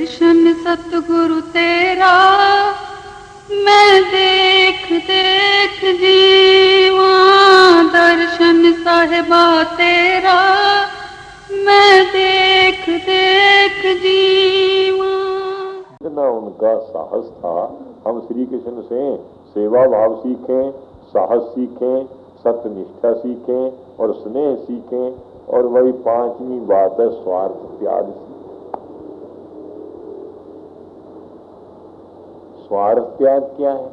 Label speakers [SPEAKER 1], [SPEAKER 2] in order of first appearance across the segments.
[SPEAKER 1] दर्शन सतगुरु तेरा मैं देख देख जीवा, दर्शन साहिबा तेरा मैं देख देख जीवा।
[SPEAKER 2] इतना उनका साहस था। हम श्री कृष्ण से सेवा भाव सीखें, साहस सीखें, सत्यनिष्ठा सीखें और स्नेह सीखें, और वही पांचवी बात है स्वार्थ त्याग सीखें। स्वार्थ त्याग क्या है?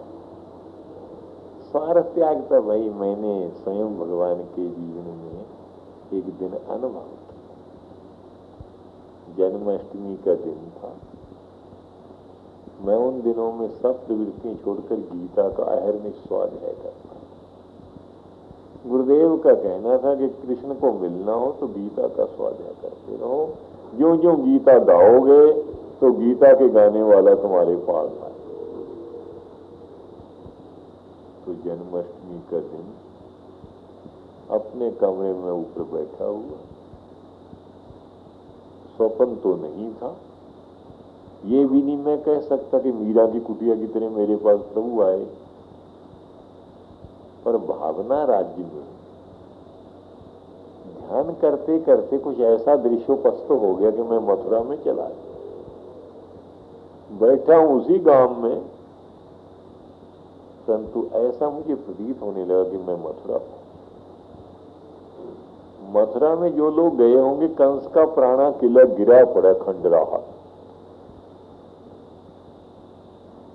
[SPEAKER 2] स्वार्थ त्याग तो भाई मैंने स्वयं भगवान के जीवन में एक दिन अनुभव किया। जन्माष्टमी का दिन था। मैं उन दिनों में सब प्रवृत्तियां छोड़कर गीता का अहर्निश स्वाध्याय करता। गुरुदेव का कहना था कि कृष्ण को मिलना हो तो गीता का स्वाध्याय करते रहो, ज्यों ज्यों गीता गाओगे तो गीता के गाने वाला तुम्हारे पास आए। तो जन्माष्टमी का दिन अपने कमरे में ऊपर बैठा हुआ, स्वप्न तो नहीं था। ये भी नहीं मैं कह सकता कि मीरा की कुटिया की तरह मेरे पास प्रभु आए, पर भावना राज्य में ध्यान करते करते कुछ ऐसा दृश्योपस्थ हो गया कि मैं मथुरा में चला गया। बैठा हूं उसी गांव में, परंतु ऐसा मुझे प्रतीत होने लगा कि मैं मथुरा हूं। मथुरा में जो लोग गए होंगे, कंस का प्राणा किला गिरा पड़ा खंडराहा,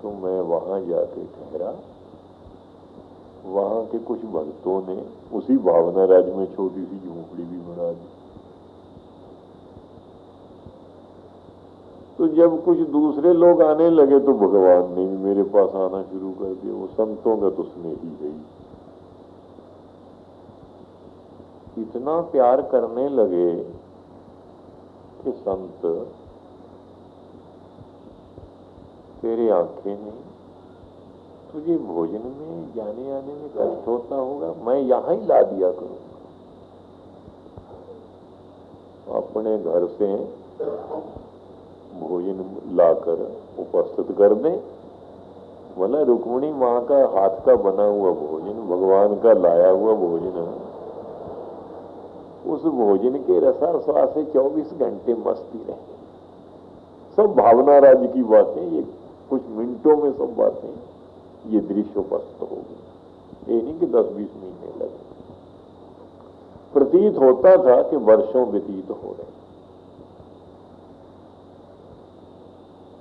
[SPEAKER 2] तो मैं वहां जाके ठहरा। वहां के कुछ भक्तों ने उसी भावना राज्य में छोटी सी झोंपड़ी भी बना दी। तो जब कुछ दूसरे लोग आने लगे तो भगवान ने भी मेरे पास आना शुरू कर दिया। वो संतों का तो स्नेह ही है। इतना प्यार करने लगे कि संत तेरे आंखें नहीं, तुझे भोजन में जाने आने में कष्ट होता होगा, मैं यहां ही ला दिया करूंगा। अपने घर से भोजन लाकर उपस्थित कर दें। बोला रुक्मिणी माँ का हाथ का बना हुआ भोजन, भगवान का लाया हुआ भोजन, उस भोजन के रसा स्वाद से 24 घंटे मस्ती रहे। सब भावना राज्य की बातें, ये कुछ मिनटों में सब बातें ये दृश्योपस्थ हो गई। ये नहीं कि 10-20 महीने लगे। प्रतीत होता था कि वर्षों व्यतीत हो रहे।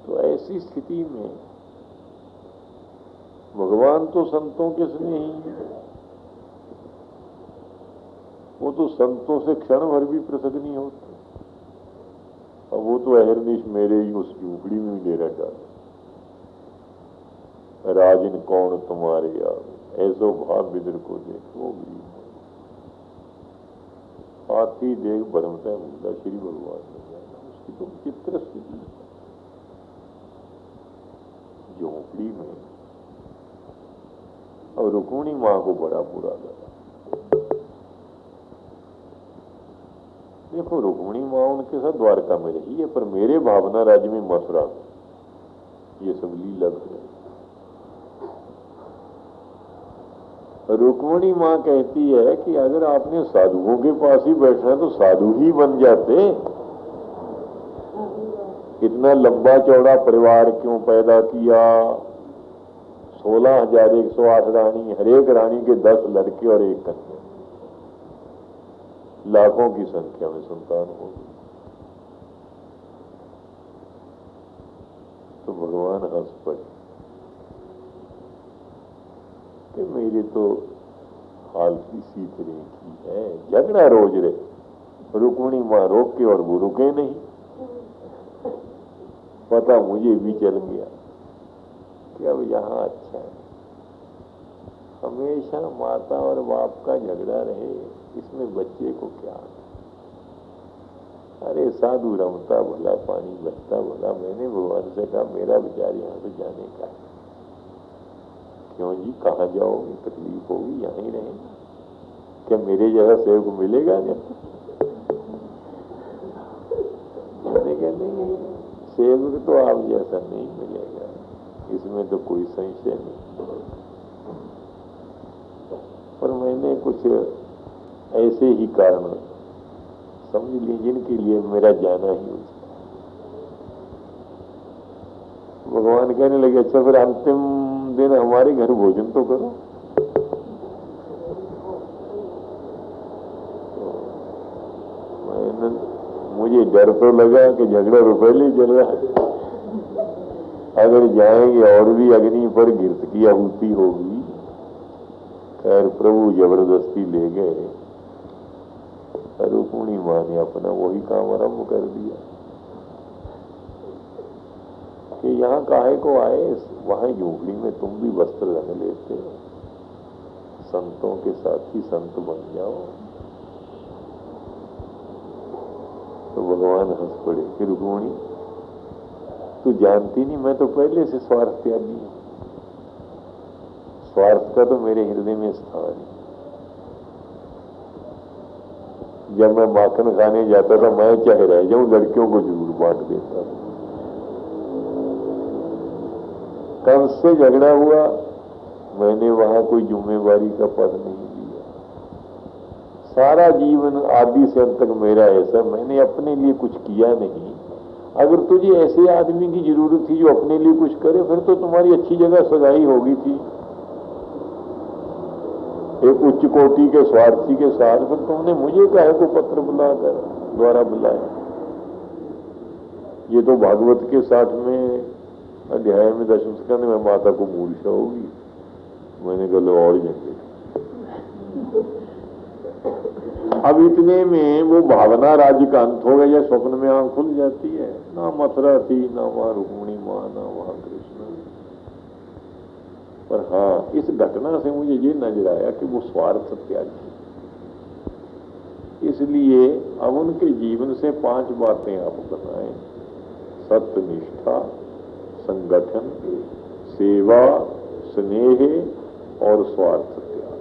[SPEAKER 2] तो ऐसी स्थिति में भगवान तो संतों के स्नेही हैं, वो तो संतों से क्षण भर भी पृथक नहीं होते। अब वो तो अहरनिश मेरे ही उस झूपड़ी में डेरा डाले। राजन कौन तुम्हारे आवे, ऐसो भाव विदुर को देखो भी हाथी देख भरमता मुद्दा श्री भगवान ने जाना। उसकी तो चित्र स्थिति झोंपड़ी में। और रुक्मिणी मां को बड़ा बुरा लगा। देखो रुक्मिणी मां उनके साथ द्वारका में रही है, पर मेरे भावना राज्य में मथुरा में ये सब लीला है। रुक्मिणी मां कहती है कि अगर आपने साधुओं के पास ही बैठना है तो साधु ही बन जाते। इतना लंबा चौड़ा परिवार क्यों पैदा किया? 16,108 रानी, हरेक रानी के 10 लड़के और 1 कन्या, लाखों की संख्या में संतान होगी। तो भगवान हंस पड़े कि मेरी तो हाल की सी तरह की है, झगड़ा रोज रहे। रुक्मिणी मां रोक के और वो रुके नहीं। पता मुझे भी चल गया कि अब यहां अच्छा है। हमेशा माता और बाप का झगड़ा रहे, इसमें बच्चे को क्या? अरे साधु रमता भला, पानी बहता भला। मैंने भगवान से कहा मेरा विचार यहां से जाने का है। क्यों जी, कहाँ जाओगे? तकलीफ होगी, यहां ही रहेंगे। क्या मेरे जैसा सेवक मिलेगा क्या? मैंने कहा नहीं, सेवक तो आप जैसा नहीं मिलेगा, इसमें तो कोई संशय नहीं। पर मैंने कुछ ऐसे ही कारण समझ लिए जिनके लिए मेरा जाना ही उचित। भगवान कहने लगे अच्छा फिर अंतिम दिन हमारे घर भोजन तो करो। तो मुझे डर तो लगा कि झगड़ा रुपए ले चल रहा है, अगर जाएंगे और भी अग्नि पर घृत की आहुति होगी। खैर प्रभु जबरदस्ती ले गए। रुक्मिणी मां ने अपना वही काम आरंभ कर दिया कि यहाँ काहे को आए, वहां झोपड़ी में तुम भी वस्त्र रंग लेते हो, संतों के साथ ही संत बन जाओ। तो भगवान हंस पड़े कि रुक्मिणी तू जानती नहीं, मैं तो पहले से स्वार्थ त्यागी हूं, स्वार्थ का तो मेरे हृदय में स्थान है। जब मैं माखन खाने जाता था मैं चाहे रह जाऊं, लड़कियों को जरूर बांट देता था। कंस से झगड़ा हुआ, मैंने वहां कोई जिम्मेवारी का पद नहीं लिया। सारा जीवन आदि से अंत तक मेरा ऐसा, मैंने अपने लिए कुछ किया नहीं। अगर तुझे ऐसे आदमी की जरूरत थी जो अपने लिए कुछ करे, फिर तो तुम्हारी अच्छी जगह सगाई होगी थी एक उच्च कोटि के स्वार्थी के साथ। फिर तुमने मुझे काहे को पत्र बुलाकर द्वारा बुलाया। ये तो भागवत के 60वें अध्याय में 10वें स्कंद में माता को मूर्छा होगी। मैंने कहा लो और जंगे। अब इतने में वो भावना राज्य का अंत हो गया, स्वप्न में आंख खुल जाती है। ना मथुरा थी, ना वहां रुक्मिणी मां, ना वहां कृष्ण। पर हाँ, इस घटना से मुझे ये नजर आया कि वो स्वार्थ त्यागी। इसलिए अब उनके जीवन से 5 बातें आप बनाएं: सत्य, निष्ठा, संगठन, सेवा, स्नेह और स्वार्थ त्याग।